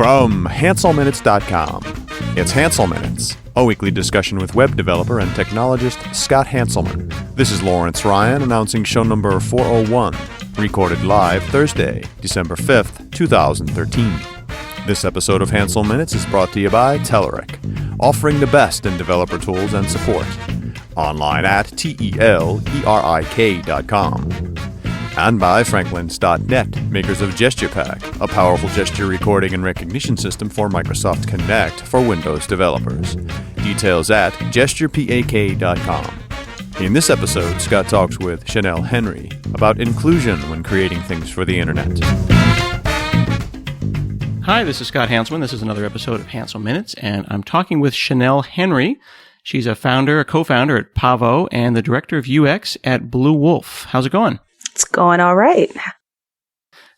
From HanselMinutes.com, it's Hansel Minutes, a weekly discussion with web developer and technologist Scott Hanselman. This is Lawrence Ryan announcing show number 401, recorded live Thursday, December 5th, 2013. This episode of Hansel Minutes is brought to you by Telerik, offering the best in developer tools and support. Online at telerik.com. And by Franklins.net, makers of GesturePak, a powerful gesture recording and recognition system for Microsoft Connect for Windows developers. Details at gesturepak.com. In this episode, Scott talks with Chanelle Henry about inclusion when creating things for the internet. Hi, this is Scott Hanselman. This is another episode of Hansel Minutes, and I'm talking with Chanelle Henry. She's a co-founder at Pavo, and the director of UX at Bluewolf. How's it going? It's going all right.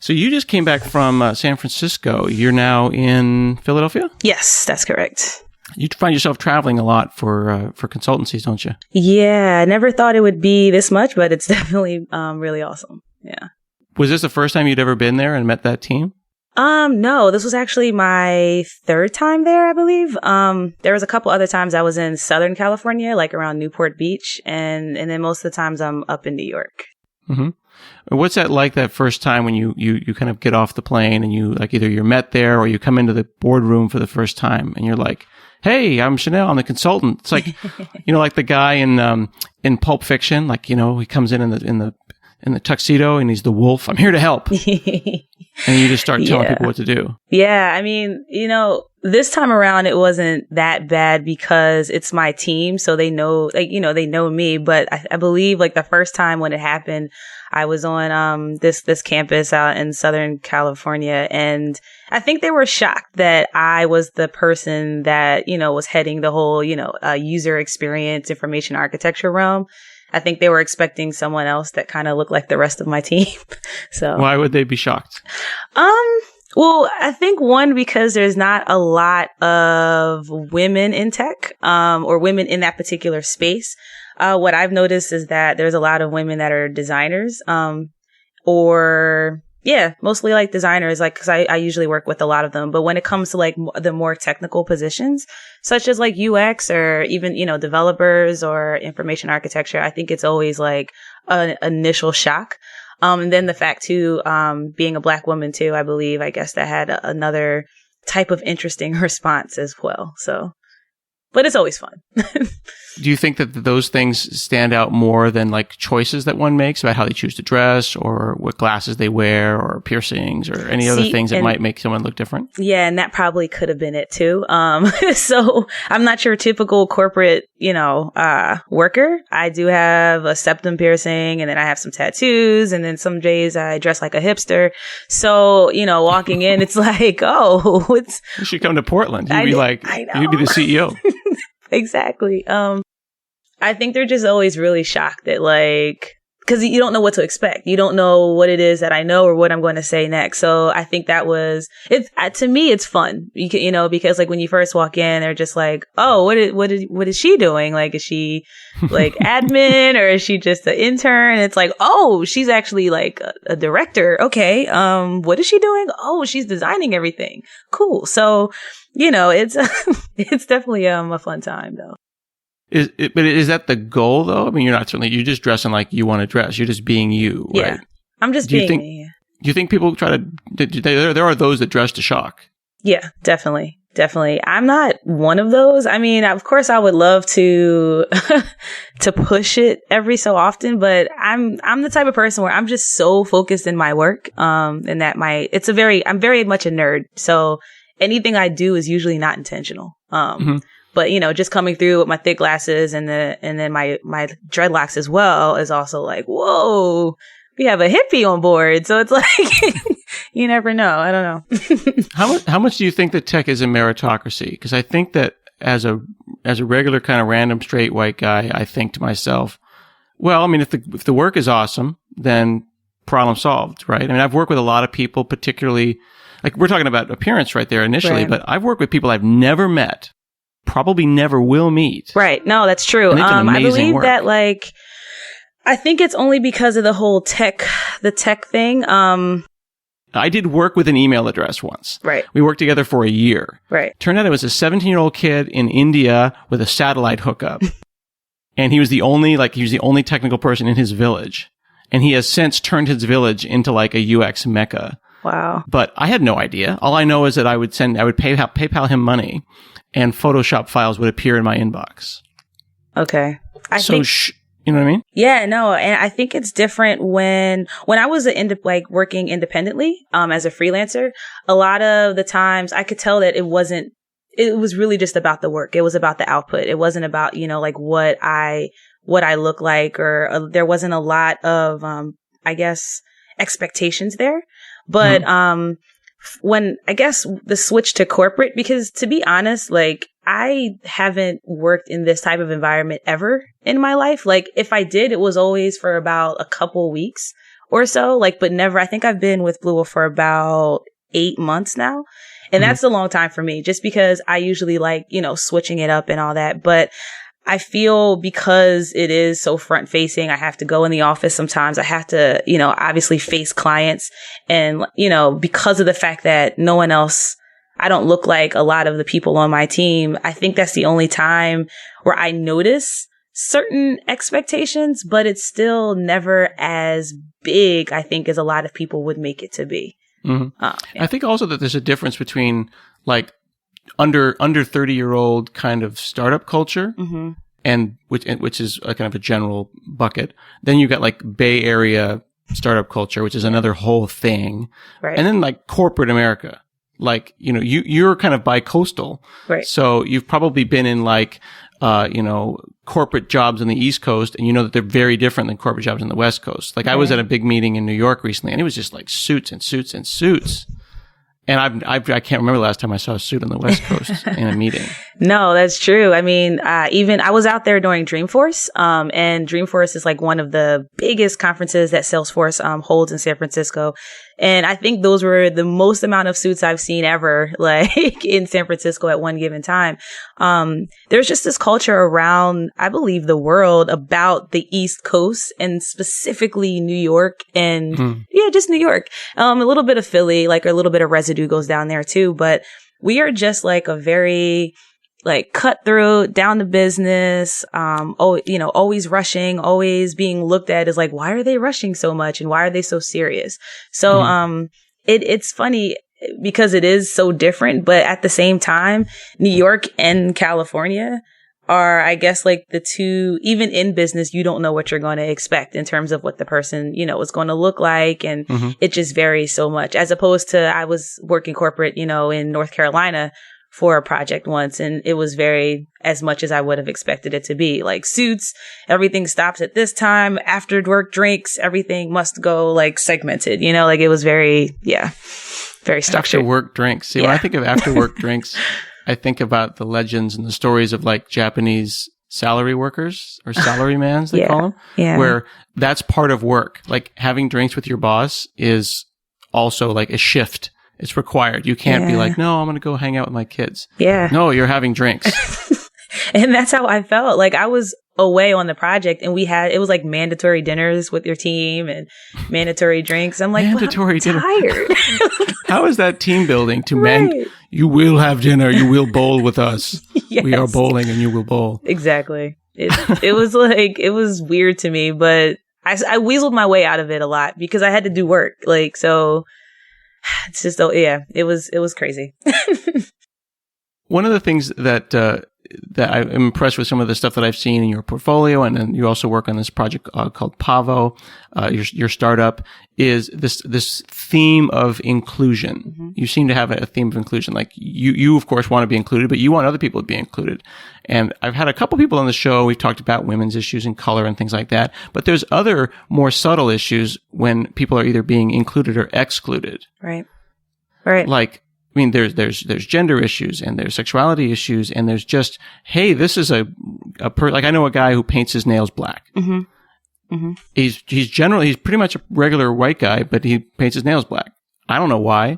So you just came back from San Francisco. You're now in Philadelphia? Yes, that's correct. You find yourself traveling a lot for consultancies, don't you? Yeah, I never thought it would be this much, but it's definitely really awesome. Yeah. Was this the first time you'd ever been there and met that team? No, this was actually my third time there, I believe. There was a couple other times I was in Southern California, like around Newport Beach, and then most of the times I'm up in New York. Mm-hmm. What's that like, that first time when you kind of get off the plane and you, like, either you're met there or you come into the boardroom for the first time and you're like, hey, I'm Chanelle, I'm the consultant. It's like, like the guy in Pulp Fiction, like, he comes in the tuxedo and he's the wolf. I'm here to help. And you just start telling people what to do. Yeah. I mean, this time around, it wasn't that bad because it's my team. So they know, they know me. But I believe like the first time when it happened, I was on this campus out in Southern California. And I think they were shocked that I was the person that, was heading the whole, user experience, information architecture realm. I think they were expecting someone else that kind of looked like the rest of my team. So why would they be shocked? Well, I think one, because there's not a lot of women in tech, or women in that particular space. What I've noticed is that there's a lot of women that are designers, mostly like designers, like, cause I usually work with a lot of them. But when it comes to like the more technical positions, such as like UX or even, developers or information architecture, I think it's always like an initial shock. And then the fact too, being a Black woman too, I believe, I guess that had another type of interesting response as well. So, but it's always fun. Do you think that those things stand out more than like choices that one makes about how they choose to dress or what glasses they wear or piercings or any other things that might make someone look different? Yeah, and that probably could have been it too. So I'm not your typical corporate, worker. I do have a septum piercing and then I have some tattoos and then some days I dress like a hipster. So, walking in, it's like, oh, you should come to Portland. You'd be the CEO. Exactly. I think they're just always really shocked that because you don't know what to expect. You don't know what it is that I know or what I'm going to say next. So I think that to me, it's fun. Because like when you first walk in, they're just like, oh, what is she doing? Like, is she like admin or is she just an intern? It's like, oh, she's actually like a director. Okay. What is she doing? Oh, she's designing everything. Cool. So, it's, it's definitely a fun time though. But is that the goal though? I mean, you're you're just dressing like you want to dress. You're just being you, right? Yeah. I'm just being me. Do you think people try to, there are those that dress to shock? Yeah, definitely. Definitely. I'm not one of those. I mean, of course I would love to, to push it every so often, but I'm the type of person where I'm just so focused in my work, and that I'm very much a nerd. So anything I do is usually not intentional. But, just coming through with my thick glasses and then my dreadlocks as well is also like, whoa, we have a hippie on board. So it's like, you never know. I don't know. How much do you think that tech is a meritocracy? Because I think that as a regular kind of random straight white guy, I think to myself, well, I mean, if the work is awesome, then problem solved, right? I mean, I've worked with a lot of people, particularly, like we're talking about appearance right there initially, right. But I've worked with people I've never met, probably never will meet. Right. No, that's true. I believe work. That I think it's only because of the whole the tech thing. I did work with an email address once. Right. We worked together for a year. Right. Turned out it was a 17-year-old kid in India with a satellite hookup. And he was the only technical person in his village. And he has since turned his village into like a UX mecca. Wow. But I had no idea. All I know is that I would PayPal him money and Photoshop files would appear in my inbox. Okay. You know what I mean? Yeah, no. And I think it's different when I was working independently, as a freelancer, a lot of the times I could tell that it was really just about the work. It was about the output. It wasn't about, like what I look like, or there wasn't a lot of, I guess, expectations there. But, when I guess the switch to corporate, because to be honest, like I haven't worked in this type of environment ever in my life. Like if I did, it was always for about a couple weeks or so, like, but never. I think I've been with Bluewolf for about 8 months now. And that's a long time for me, just because I usually like, switching it up and all that. But I feel because it is so front facing, I have to go in the office sometimes. I have to, obviously face clients. And, because of the fact that no one else, I don't look like a lot of the people on my team, I think that's the only time where I notice certain expectations, but it's still never as big, I think, as a lot of people would make it to be. Yeah. I think also that there's a difference between like under 30-year-old kind of startup culture, and which is a kind of a general bucket. Then you got like Bay Area startup culture, which is another whole thing, right? And then like corporate America, like you're kind of bi-coastal, right? So you've probably been in like corporate jobs on the East Coast, and that they're very different than corporate jobs on the West Coast. Like I was at a big meeting in New York recently, and it was just like suits and suits and suits. And I can't remember the last time I saw a suit on the West Coast in a meeting. No, that's true. I mean, even I was out there during Dreamforce, and Dreamforce is like one of the biggest conferences that Salesforce holds in San Francisco. And I think those were the most amount of suits I've seen ever, like in San Francisco at one given time. There's just this culture around, I believe, the world about the East Coast, and specifically New York, and just New York. A little bit of Philly, like a little bit of residue goes down there too. But we are just like a very like cutthroat, down to business, always rushing, always being looked at as like, why are they rushing so much? And why are they so serious? So, it's funny because it is so different, but at the same time, New York and California are, I guess, like the two, even in business, you don't know what you're going to expect in terms of what the person, is going to look like. And it just varies so much, as opposed to I was working corporate, in North Carolina for a project once, and it was very as much as I would have expected it to be. Like suits, everything stops at this time, after work drinks, everything must go like segmented, like it was very structured. After work drinks. See, when I think of after work drinks, I think about the legends and the stories of like Japanese salary workers, or salarymans, they call them, where that's part of work. Like having drinks with your boss is also like a shift. It's required. You can't be like, no, I'm going to go hang out with my kids. Yeah. No, you're having drinks. And that's how I felt. Like I was away on the project, and it was like mandatory dinners with your team and mandatory drinks. I'm like, mandatory dinner. Tired. How is that team building to you will have dinner. You will bowl with us. Yes. We are bowling and you will bowl. Exactly. It was like, it was weird to me, but I weaseled my way out of it a lot because I had to do work. Like, so it's just, it was crazy. One of the things that I'm impressed with, some of the stuff that I've seen in your portfolio, and then you also work on this project called Pavo, your startup, is this theme of inclusion. You seem to have a theme of inclusion. Like you of course want to be included, but you want other people to be included. And I've had a couple people on the show. We've talked about women's issues and color and things like that. But there's other more subtle issues when people are either being included or excluded. Right. Like, I mean, there's gender issues, and there's sexuality issues, and there's just, hey, this is like I know a guy who paints his nails black. He's pretty much a regular white guy, but he paints his nails black. I don't know why.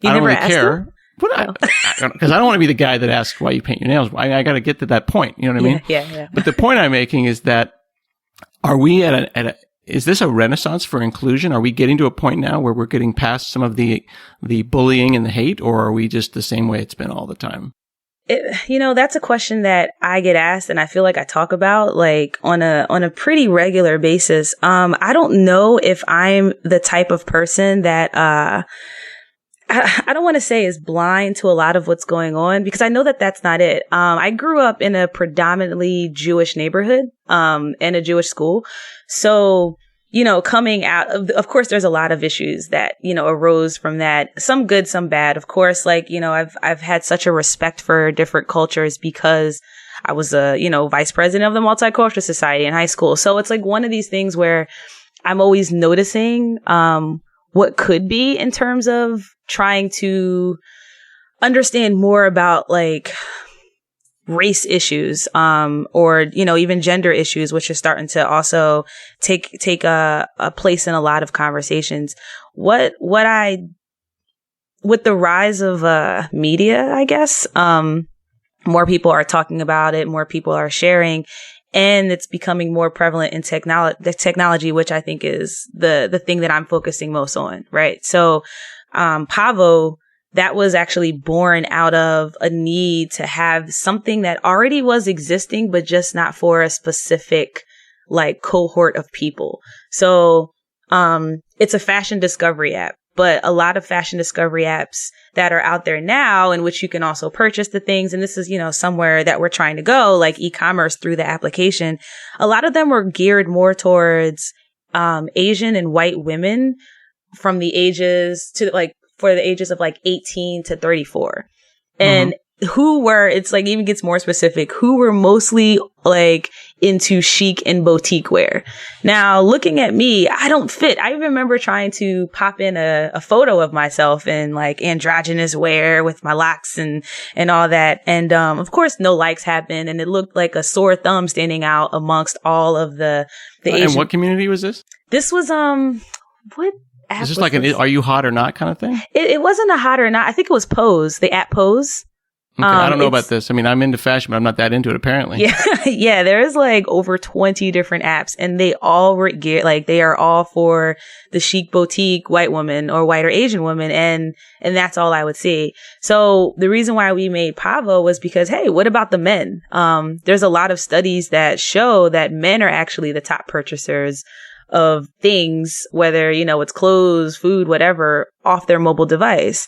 I don't really care. Because I don't want to be the guy that asks why you paint your nails. I got to get to that point. You know what I mean? Yeah. But the point I'm making is that, are we is this a renaissance for inclusion? Are we getting to a point now where we're getting past some of the bullying and the hate, or are we just the same way it's been all the time? That's a question that I get asked, and I feel like I talk about like on a pretty regular basis. I don't know if I'm the type of person that, I don't want to say is blind to a lot of what's going on, because I know that that's not it. I grew up in a predominantly Jewish neighborhood, and a Jewish school. So, coming out of course, there's a lot of issues that, arose from that. Some good, some bad. Of course, I've had such a respect for different cultures because I was vice president of the Multicultural Society in high school. So it's like one of these things where I'm always noticing, what could be in terms of trying to understand more about like race issues, or, even gender issues, which are starting to also take a place in a lot of conversations. With the rise of, media, I guess, more people are talking about it, more people are sharing, and it's becoming more prevalent in technology, which I think is the thing that I'm focusing most on, right? So, Pavo, that was actually born out of a need to have something that already was existing, but just not for a specific like cohort of people. So, it's a fashion discovery app, but a lot of fashion discovery apps that are out there now in which you can also purchase the things. And this is, somewhere that we're trying to go, like e-commerce through the application. A lot of them were geared more towards, Asian and white women from the ages for the ages of 18 to 34. And it's like even gets more specific, who were mostly like into chic and boutique wear. Now, looking at me, I don't fit. I remember trying to pop in a photo of myself in like androgynous wear with my locks and all that. And, of course, no likes happened. And it looked like a sore thumb standing out amongst all of the Asian. And what community was this? This was, what? Is this like an "Are you hot or not" kind of thing? It wasn't a hot or not. I think it was Pose, the app Pose. Okay, I don't know about this. I mean, I'm into fashion, but I'm not that into it, apparently. Yeah, yeah. There's like over 20 different apps, and they all were geared, like they are all for the chic boutique white woman or white or Asian woman, and that's all I would see. So the reason why we made Pavo was because, hey, what about the men? There's a lot of studies that show that men are actually the top purchasers of things, whether, it's clothes, food, whatever, off their mobile device,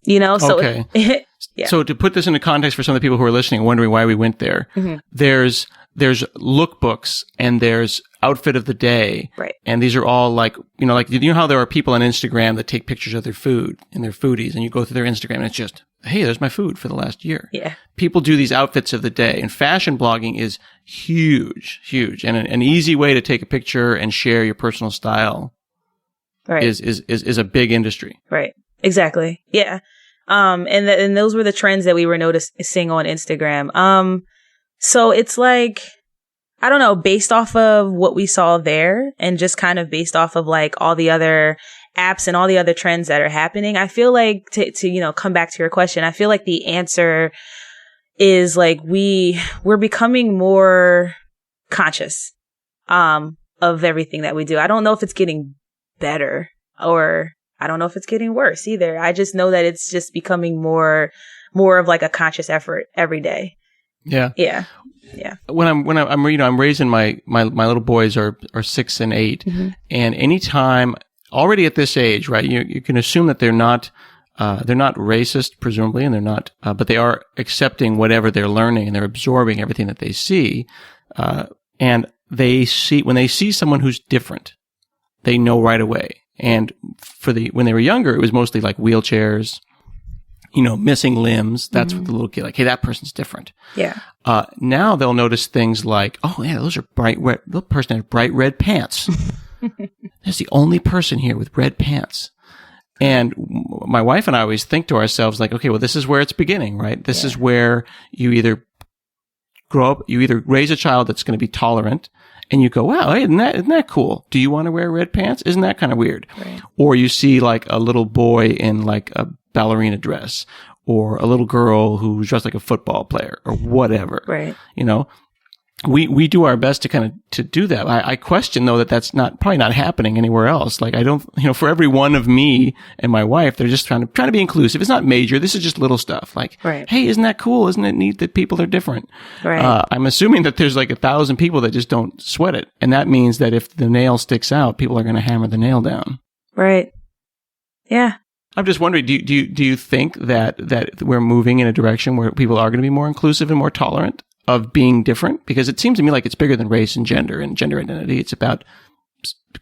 so. Okay. Yeah. So to put this into context for some of the people who are listening, wondering why we went there, there's lookbooks and there's outfit of the day. Right. And these are all like how there are people on Instagram that take pictures of their food and their foodies, and you go through their Instagram and it's just, hey, there's my food for the last year. Yeah. People do these outfits of the day, and fashion blogging is huge, and an easy way to take a picture and share your personal style. Right. is a big industry. Right. Exactly. Yeah. And those were the trends that we were noticing on Instagram. So it's like, I don't know, based off of what we saw there and just kind of based off of like all the other apps and all the other trends that are happening, I feel like to come back to your question, I feel like the answer is like we're becoming more conscious, of everything that we do. I don't know if it's getting better, or I don't know if it's getting worse either. I just know that it's just becoming more of like a conscious effort every day. Yeah. Yeah. Yeah. When I'm raising my little boys are 6 and 8, and anytime already at this age, right, you can assume that they're not racist, presumably, and they're not, but they are accepting whatever they're learning and they're absorbing everything that they see. And when they see someone who's different, they know right away. And when they were younger, it was mostly like wheelchairs, missing limbs. That's what the little kid, like, hey, that person's different. Yeah. Now they'll notice things like, oh yeah, those are bright red. The person has bright red pants. That's the only person here with red pants. And my wife and I always think to ourselves like, okay, well, this is where it's beginning, right? This is where you either raise a child that's going to be tolerant, and you go, wow, hey, isn't that cool? Do you want to wear red pants? Isn't that kind of weird? Right. Or you see like a little boy in like a ballerina dress, or a little girl who's dressed like a football player, or whatever. Right. we do our best to kind of to do that. I question though that that's probably not happening anywhere else. Like I don't, for every one of me and my wife, they're just trying to be inclusive. It's not major. This is just little stuff. Like, right. Hey, isn't that cool? Isn't it neat that people are different? Right. I'm assuming that there's like 1,000 people that just don't sweat it, and that means that if the nail sticks out, people are going to hammer the nail down. Right. Yeah. I'm just wondering, do you think that we're moving in a direction where people are going to be more inclusive and more tolerant of being different? Because it seems to me like it's bigger than race and gender identity. It's about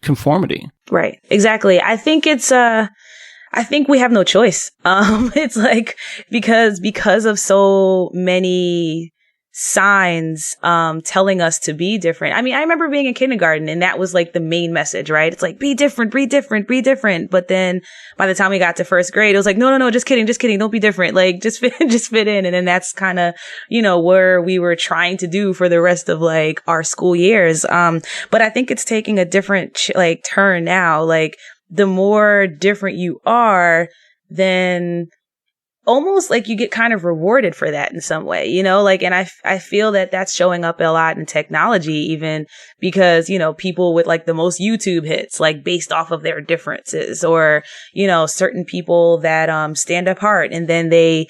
conformity. Right. Exactly. I think I think we have no choice. It's like, because of so many signs, telling us to be different. I mean, I remember being in kindergarten and that was like the main message, right? It's like, be different, be different, be different. But then by the time we got to first grade, it was like, no, just kidding. Don't be different. Like, just fit in. And then that's kind of, where we were trying to do for the rest of like our school years. But I think it's taking a different turn now. Like, the more different you are, then almost like you get kind of rewarded for that in some way, and I feel that that's showing up a lot in technology, even because, people with like the most YouTube hits, like based off of their differences, or, certain people that, stand apart and then they,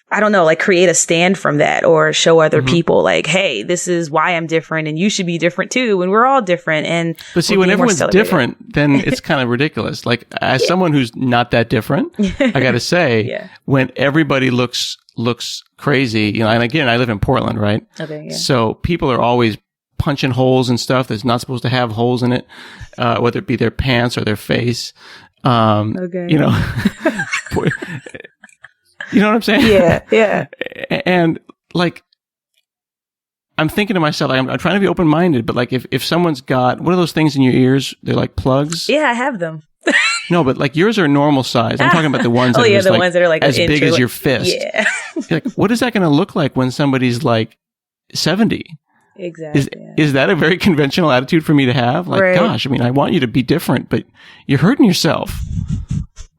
I don't know, like create a stand from that or show other people like, hey, this is why I'm different and you should be different too. And we're all different. But see, when everyone's different, then it's kind of ridiculous. Like as someone who's not that different, I got to say, when everybody looks crazy, and again, I live in Portland, right? Okay. Yeah. So people are always punching holes and stuff that's not supposed to have holes in it, whether it be their pants or their face. Okay. You know what I'm saying? Yeah. And like, I'm thinking to myself, I'm trying to be open-minded, but like if someone's got, what are those things in your ears? They're like plugs? Yeah, I have them. No, but like yours are normal size. I'm talking about the ones that are ones that are like as big as your fist. Yeah. Like, what is that going to look like when somebody's like 70? Exactly. Is that a very conventional attitude for me to have? Like, gosh, I mean, I want you to be different, but you're hurting yourself.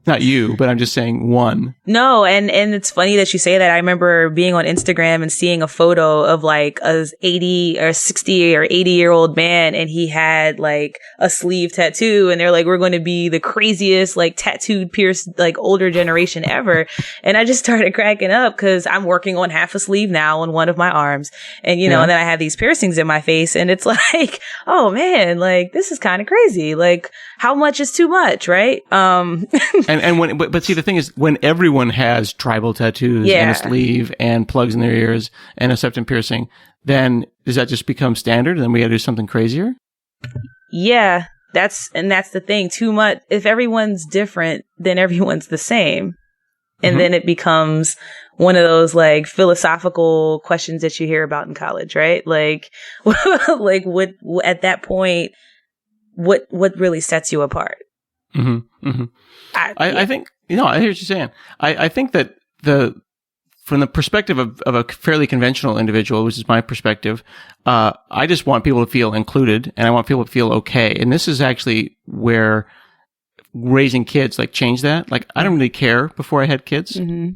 Not you, but I'm just saying one. No, and it's funny that you say that. I remember being on Instagram and seeing a photo of like a 80 or 60 or 80-year-old man, and he had like a sleeve tattoo, and they're like, we're going to be the craziest like tattooed, pierced, like older generation ever. And I just started cracking up because I'm working on half a sleeve now on one of my arms, and and then I have these piercings in my face, and it's like, oh man, like this is kind of crazy. Like, how much is too much, right? But see, the thing is, when everyone has tribal tattoos and a sleeve and plugs in their ears and a septum piercing, then does that just become standard? And then we got to do something crazier? Yeah, that's the thing. Too much. If everyone's different, then everyone's the same. And then it becomes one of those like philosophical questions that you hear about in college, right? Like, like what at that point, what really sets you apart? I think, I hear what you're saying. I think that from the perspective of a fairly conventional individual, which is my perspective, I just want people to feel included and I want people to feel okay. And this is actually where raising kids like change that. Like, I don't really care before I had kids. Mm-hmm.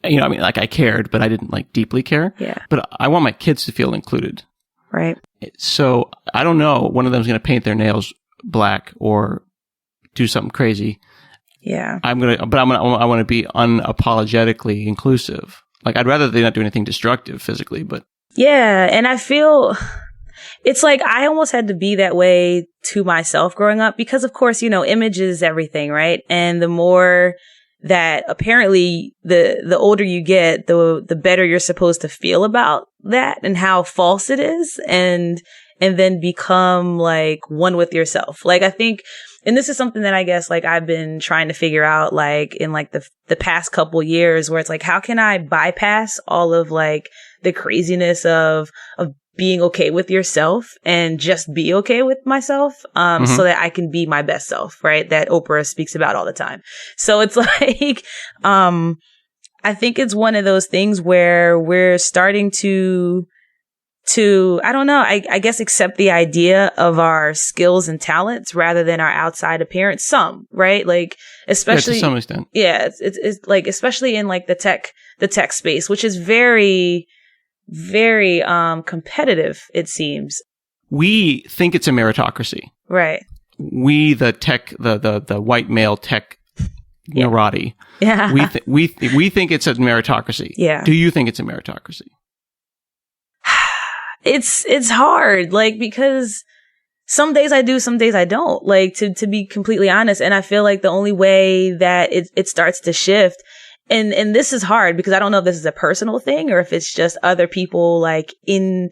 I mean, like I cared, but I didn't like deeply care. Yeah. But I want my kids to feel included. Right. So I don't know. One of them is going to paint their nails black or do something crazy. Yeah. I want to be unapologetically inclusive. Like, I'd rather they not do anything destructive physically, but. Yeah. And I feel it's like I almost had to be that way to myself growing up because, of course, image is everything, right? And the more that apparently the older you get, the better you're supposed to feel about that and how false it is. And then become like one with yourself. Like, I think, and this is something that I guess like I've been trying to figure out like in like the past couple years where it's like, how can I bypass all of like the craziness of being okay with yourself and just be okay with myself, so that I can be my best self, right? That Oprah speaks about all the time. So it's like, I think it's one of those things where we're starting to, I don't know, I guess accept the idea of our skills and talents rather than our outside appearance. Some, right? Like, especially to some extent. Yeah. It's like, especially in like the tech space, which is very, very competitive, it seems. We think it's a meritocracy. Right. We, the tech, the white male tech neurotti. Yeah. We think it's a meritocracy. Yeah. Do you think it's a meritocracy? It's hard, like, because some days I do, some days I don't, like, to be completely honest. And I feel like the only way that it starts to shift, and this is hard because I don't know if this is a personal thing or if it's just other people, like, in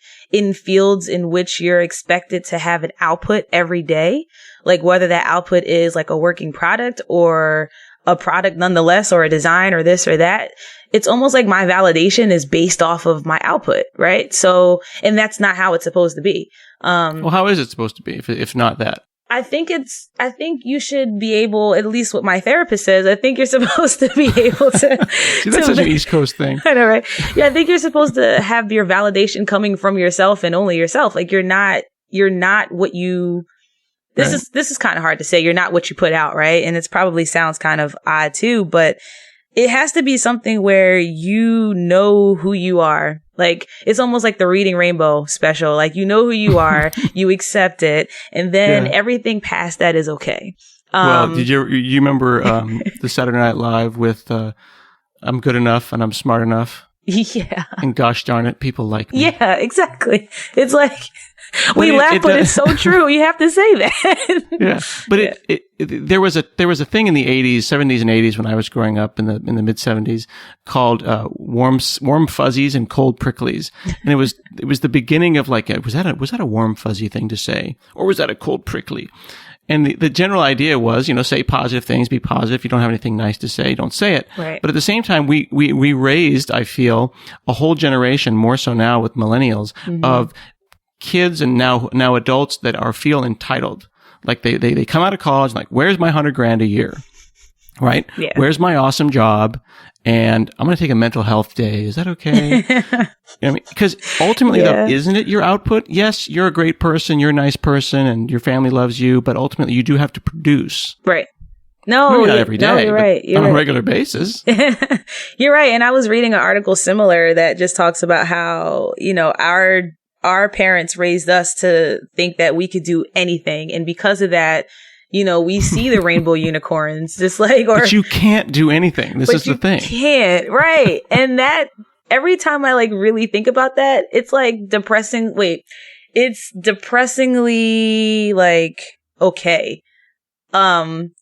fields in which you're expected to have an output every day, like whether that output is like a working product or a product nonetheless, or a design or this or that. It's almost like my validation is based off of my output, right? So, and that's not how it's supposed to be. Well, how is it supposed to be if not that? I think you should be able, at least what my therapist says, I think you're supposed to be able to. See, that's such an East Coast thing. I know, right? Yeah, I think you're supposed to have your validation coming from yourself and only yourself. Like, you're not what you, this is kind of hard to say. You're not what you put out, right? And it's probably sounds kind of odd too, but it has to be something where you know who you are. Like, it's almost like the Reading Rainbow special. Like, you know who you are, you accept it, and then everything past that is okay. Well, did you remember the Saturday Night Live with I'm good enough and I'm smart enough? Yeah. And gosh darn it, people like me. Yeah, exactly. It's like, we laugh, but it's so true. You have to say that. Yeah. But there was a thing in the 80s, 70s and 80s when I was growing up in the mid 70s called warm fuzzies and cold pricklies. And it was the beginning of like was that a warm fuzzy thing to say, or was that a cold prickly? And the general idea was, say positive things, be positive. If you don't have anything nice to say, don't say it. Right. But at the same time, we raised, I feel, a whole generation, more so now with millennials, of kids and now adults that feel entitled. Like they come out of college, like, where's my $100,000 a year? Right? Yeah. Where's my awesome job? And I'm going to take a mental health day. Is that okay? Because ultimately, though, isn't it your output? Yes, you're a great person. You're a nice person and your family loves you, but ultimately you do have to produce. Right. No, maybe not every day, no, you're right. You're on a regular basis. You're right. And I was reading an article similar that just talks about how, our parents raised us to think that we could do anything. And because of that, we see the rainbow unicorns, just like, but you can't do anything. This is the thing. Can't, right. And that, every time I like really think about that, it's like depressing. Wait, it's depressingly like, okay.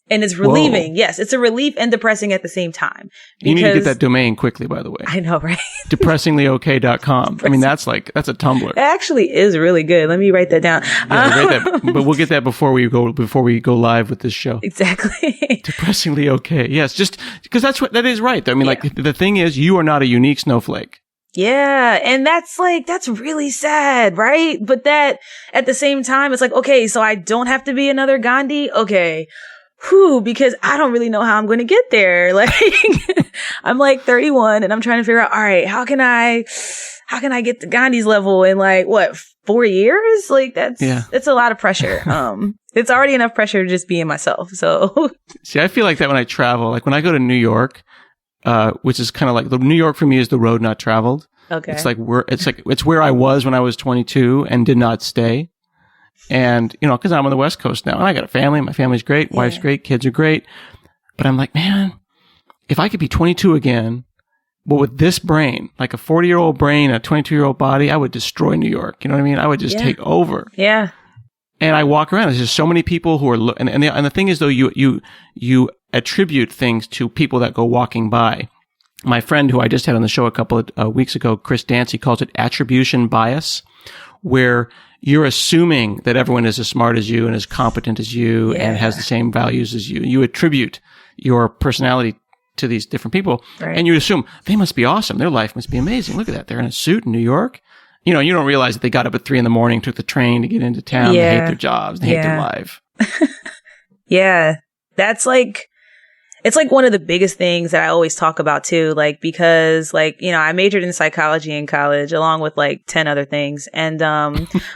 And it's relieving. Whoa. Yes, it's a relief and depressing at the same time. You need to get that domain quickly, by the way. I know, right? DepressinglyOK.com. I mean, that's a Tumblr. It actually is really good. Let me write that down. Yeah, but we'll get that before we go live with this show. Exactly. Depressingly okay. Yes, just because that is right. I mean, like, the thing is, you are not a unique snowflake. Yeah. And that's really sad, right? But that at the same time, it's like, okay, so I don't have to be another Gandhi. Okay. Whew, because I don't really know how I'm going to get there. Like, I'm like 31 and I'm trying to figure out, all right, how can I get to Gandhi's level in like, 4 years? Like, it's a lot of pressure. It's already enough pressure to just being myself. So see, I feel like that when I travel, like when I go to New York, which is kind of like New York for me is the road not traveled. Okay. It's where I was when I was 22 and did not stay. And, because I'm on the West Coast now and I got a family. My family's great. Wife's great. Kids are great. But I'm like, man, if I could be 22 again, but with this brain, like a 40-year-old brain, a 22-year-old body, I would destroy New York. You know what I mean? I would just take over. Yeah. And I walk around. There's just so many people who are, and the thing is though, you attribute things to people that go walking by. My friend who I just had on the show a couple of weeks ago, Chris Dancy, calls it attribution bias, where you're assuming that everyone is as smart as you and as competent as you and has the same values as you. You attribute your personality to these different people, and you assume they must be awesome. Their life must be amazing. Look at that. They're in a suit in New York. You don't realize that they got up at 3 a.m, took the train to get into town. Yeah. They hate their jobs. They hate their life. Yeah. That's like, it's like one of the biggest things that I always talk about too, like, because like, you know, I majored in psychology in college along with like 10 other things. And,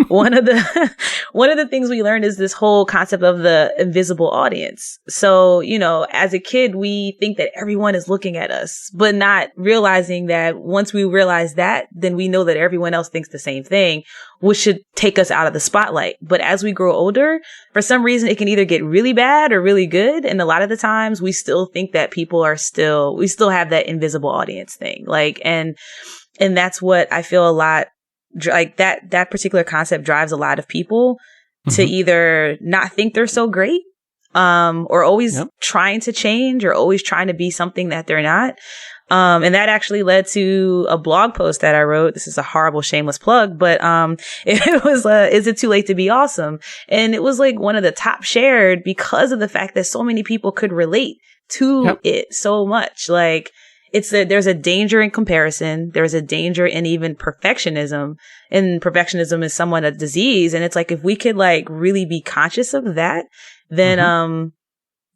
one of the things we learned is this whole concept of the invisible audience. So, you know, as a kid, we think that everyone is looking at us, but not realizing that once we realize that, then we know that everyone else thinks the same thing, which should take us out of the spotlight. But as we grow older, for some reason, it can either get really bad or really good. And a lot of the times we still think that we still have that invisible audience thing. Like, and that's what I feel a lot, like that particular concept drives a lot of people to either not think they're so great, or always trying to change or always trying to be something that they're not. And that actually led to a blog post that I wrote. This is a horrible, shameless plug, but, it was, is it too late to be awesome? And it was like one of the top shared because of the fact that so many people could relate to it so much. Like, there's a danger in comparison. There's a danger in even perfectionism, and perfectionism is somewhat a disease. And it's like, if we could like really be conscious of that, then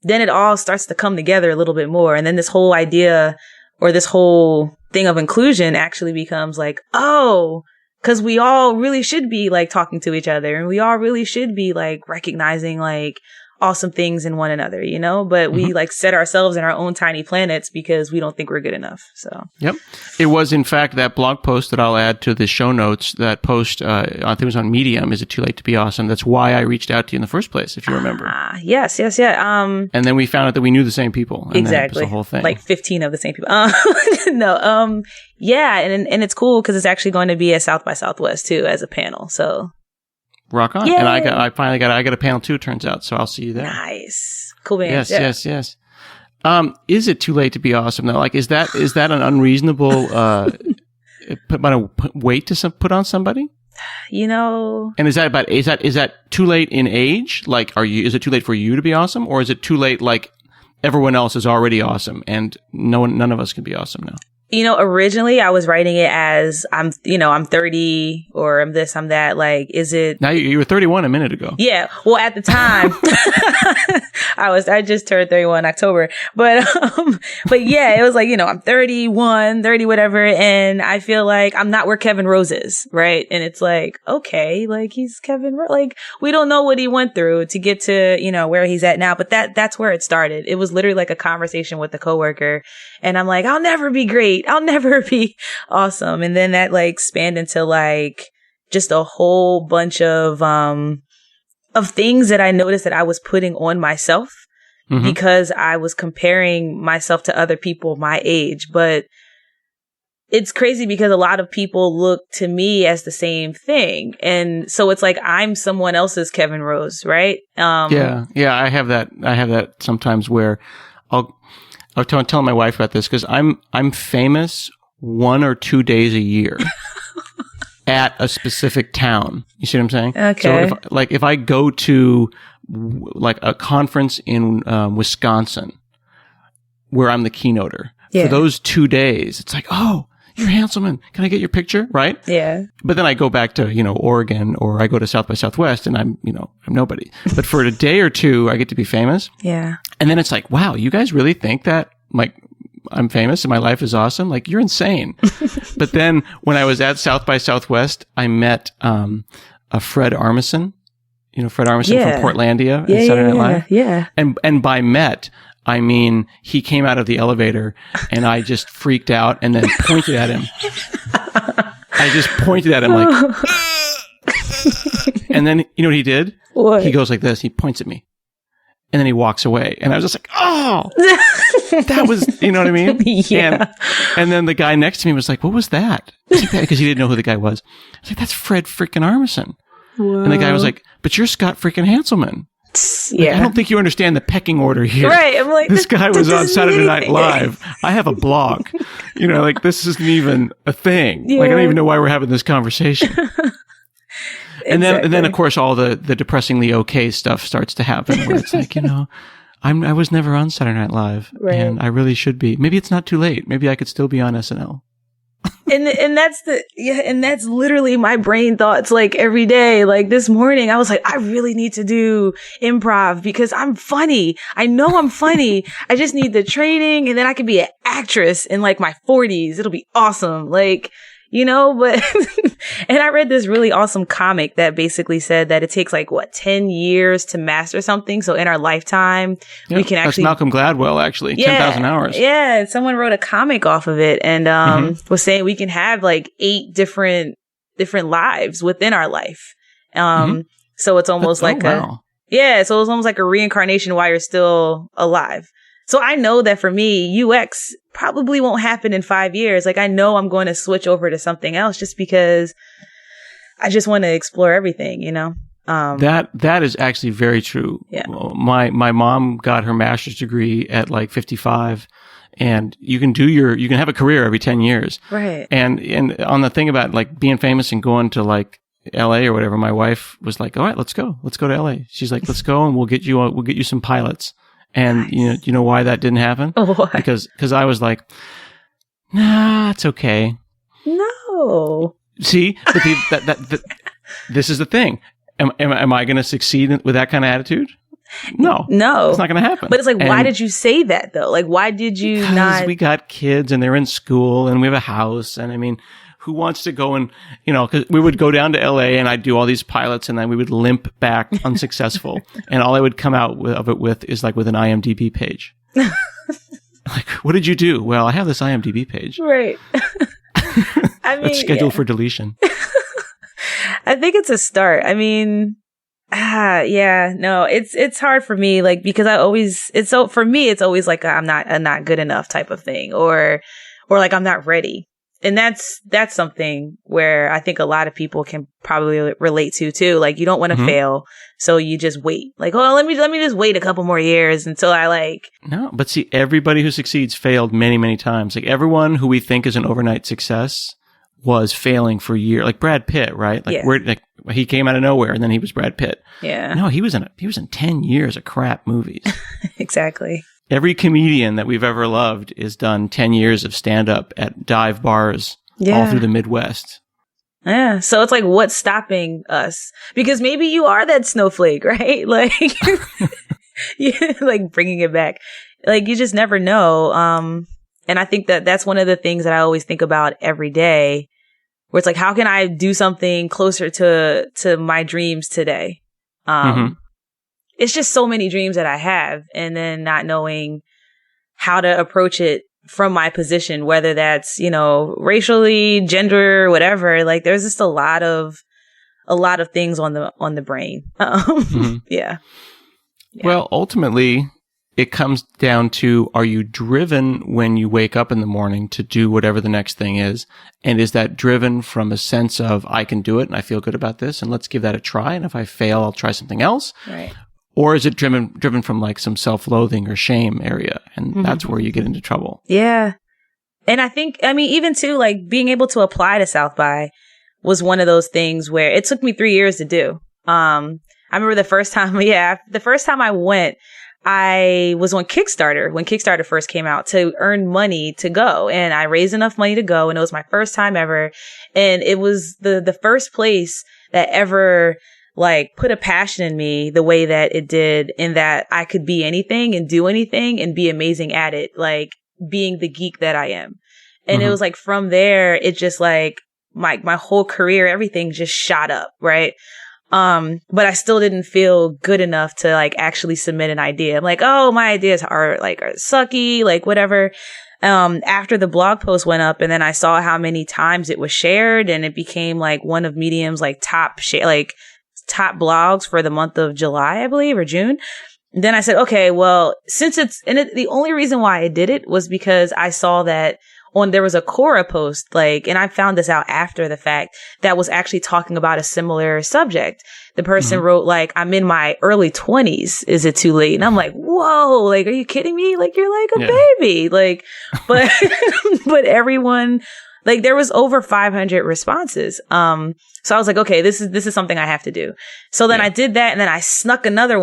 it all starts to come together a little bit more. And then this whole idea or this whole thing of inclusion actually becomes like, oh, because we all really should be like talking to each other, and we all really should be like recognizing like awesome things in one another, you know, but we like set ourselves in our own tiny planets because we don't think we're good enough. So, it was in fact that blog post that I'll add to the show notes. That post, I think it was on Medium. Is it too late to be awesome? That's why I reached out to you in the first place, if you remember. Yes. And then we found out that we knew the same people. And exactly. That was the whole thing. Like 15 of the same people. No. Yeah. And it's cool because it's actually going to be at South by Southwest too as a panel. So. Rock on. Yay. And I finally got a panel too, it turns out. So I'll see you there. Nice. Cool, man. Yes. Is it too late to be awesome though? Like, is that an unreasonable, weight to put on somebody? You know. And is that too late in age? Like, is it too late for you to be awesome? Or is it too late, like everyone else is already awesome and none of us can be awesome now? You know, originally I was writing it as I'm 30 or I'm this, I'm that. Like, is it? Now you were 31 a minute ago. Yeah. Well, at the time, I just turned 31 in October, but yeah, it was like, you know, I'm 31, 30, whatever. And I feel like I'm not where Kevin Rose is. Right. And it's like, okay, like he's Kevin Rose. Like, we don't know what he went through to get to, you know, where he's at now, but that's where it started. It was literally like a conversation with a coworker. And I'm like, I'll never be great. I'll never be awesome. And then that like spanned into like just a whole bunch of things that I noticed that I was putting on myself because I was comparing myself to other people my age. But it's crazy because a lot of people look to me as the same thing. And so it's like, I'm someone else's Kevin Rose, right? Yeah. I have that sometimes where I'll tell my wife about this because I'm famous 1 or 2 days a year at a specific town. You see what I'm saying? Okay. So if I go to like a conference in Wisconsin where I'm the keynoter for those 2 days, it's like, oh, you're Hanselman. Can I get your picture? Right? Yeah. But then I go back to, you know, Oregon, or I go to South by Southwest and I'm nobody. But for a day or two, I get to be famous. Yeah. And then it's like, wow, you guys really think that like I'm famous and my life is awesome? Like, you're insane. But then when I was at South by Southwest, I met a Fred Armisen. You know, Fred Armisen from Portlandia and Saturday Night Live. Yeah. And by met, I mean, he came out of the elevator and I just freaked out and then pointed at him. I just pointed at him like, and then you know what he did? What? He goes like this. He points at me and then he walks away. And I was just like, oh, that was, you know what I mean? Yeah. And then the guy next to me was like, what was that? Because he didn't know who the guy was. I was like, that's Fred freaking Armisen. Whoa. And the guy was like, but you're Scott freaking Hanselman. Yeah. Like, I don't think you understand the pecking order here. Right. I'm like, this guy was on Saturday Night Live. I have a blog. You know, like, this isn't even a thing. Yeah. Like, I don't even know why we're having this conversation. And then, of course, all the depressingly okay stuff starts to happen where it's like, you know, I was never on Saturday Night Live, and I really should be. Maybe it's not too late. Maybe I could still be on SNL. And that's literally my brain thoughts like every day. Like this morning, I was like, I really need to do improv because I'm funny. I know I'm funny. I just need the training, and then I can be an actress in like my 40s. It'll be awesome. Like, but, and I read this really awesome comic that basically said that it takes 10 years to master something. So in our lifetime, we can actually. That's Malcolm Gladwell, actually. 10,000 hours. Yeah. Someone wrote a comic off of it and, was saying we can have 8 different lives within our life. So it's almost so it's almost like a reincarnation while you're still alive. So I know that for me, UX probably won't happen in 5 years. Like I know I'm going to switch over to something else just because I just want to explore everything, That is actually very true. Yeah. My mom got her master's degree at 55, and you can have a career every 10 years. Right. And on the thing about being famous and going to LA or whatever, my wife was like, all right, let's go to LA. She's like, let's go and we'll get you some pilots. And nice. you know why that didn't happen? Why? Because I was like, nah, it's okay. No. See, but this is the thing. Am I going to succeed with that kind of attitude? No, it's not going to happen. But it's why did you say that though? Why did you not? Because we got kids and they're in school and we have a house, and I mean, who wants to go and, because we would go down to LA and I'd do all these pilots and then we would limp back unsuccessful. And all I would come out of it with is with an IMDb page. What did you do? Well, I have this IMDb page. Right. I mean, it's scheduled for deletion. I think it's a start. I mean, no, it's hard for me, for me, it's always I'm not good enough type of thing or I'm not ready. And that's something where I think a lot of people can probably relate to too. You don't want to fail. So you just wait. Let me just wait a couple more years until I No, but see, everybody who succeeds failed many, many times. Everyone who we think is an overnight success was failing for years. Brad Pitt, right? He came out of nowhere and then he was Brad Pitt. Yeah. No, he was in 10 years of crap movies. Exactly. Every comedian that we've ever loved is done 10 years of stand-up at dive bars all through the Midwest. Yeah. So it's what's stopping us? Because maybe you are that snowflake, right? Bringing it back. You just never know. And I think that's one of the things that I always think about every day, where it's how can I do something closer to my dreams today? It's just so many dreams that I have, and then not knowing how to approach it from my position, whether that's, racially, gender, whatever. There's just a lot of things on the brain. Yeah. Well, ultimately, it comes down to, are you driven when you wake up in the morning to do whatever the next thing is? And is that driven from a sense of, I can do it and I feel good about this and let's give that a try. And if I fail, I'll try something else. Right. Or is it driven from some self-loathing or shame area? And that's where you get into trouble. Yeah. And I think, even too, being able to apply to South by was one of those things where it took me 3 years to do. I remember the first time I went, I was on Kickstarter when Kickstarter first came out to earn money to go. And I raised enough money to go. And it was my first time ever. And it was the first place that ever put a passion in me the way that it did, in that I could be anything and do anything and be amazing at it, being the geek that I am. And it was from there, it just my whole career, everything just shot up. Right. But I still didn't feel good enough to actually submit an idea. I'm oh, my ideas are sucky, whatever. After the blog post went up and then I saw how many times it was shared and it became one of Medium's top blogs for the month of July, I believe, or June. Then I said, okay, well, the only reason why I did it was because I saw that there was a Quora post, and I found this out after the fact, that was actually talking about a similar subject. The person wrote, I'm in my early 20s. Is it too late? And I'm whoa, are you kidding me? You're a baby. But, but everyone, there was over 500 responses. So I was okay, this is something I have to do. So then I did that, and then I snuck another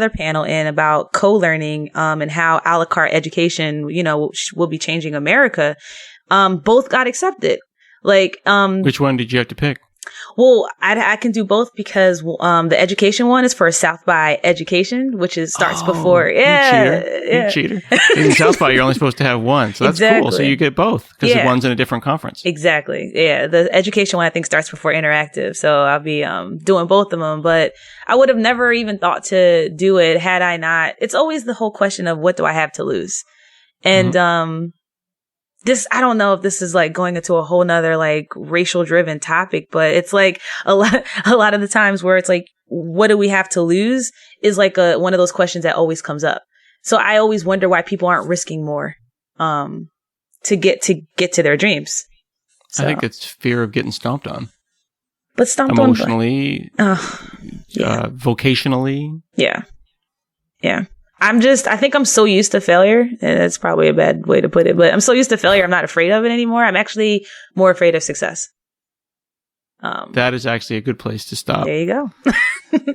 panel in about co-learning, and how a la carte education, will be changing America. both got accepted. Like, which one did you have to pick? Well, I can do both because the education one is for South by Education, which starts before. You cheater. In South by, you're only supposed to have one, so that's cool. So you get both because one's in a different conference. Exactly. Yeah, the education one I think starts before interactive, so I'll be doing both of them. But I would have never even thought to do it had I not. It's always the whole question of what do I have to lose, and this, I don't know if this is like going into a whole nother like racial driven topic, but it's like a lot of the times where it's like, what do we have to lose is like one of those questions that always comes up. So I always wonder why people aren't risking more, to get to their dreams. So. I think it's fear of getting stomped on. But stomped emotionally, vocationally. Yeah. Yeah. I think I'm so used to failure, and that's probably a bad way to put it, but I'm so used to failure, I'm not afraid of it anymore. I'm actually more afraid of success. That is actually a good place to stop. There you go.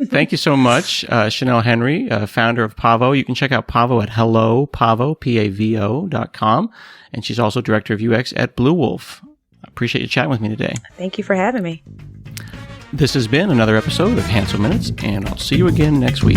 Thank you so much, Chanelle Henry, founder of Pavo. You can check out Pavo at hellopavo, Pavo.com. And she's also director of UX at Bluewolf. I appreciate you chatting with me today. Thank you for having me. This has been another episode of Hansel Minutes, and I'll see you again next week.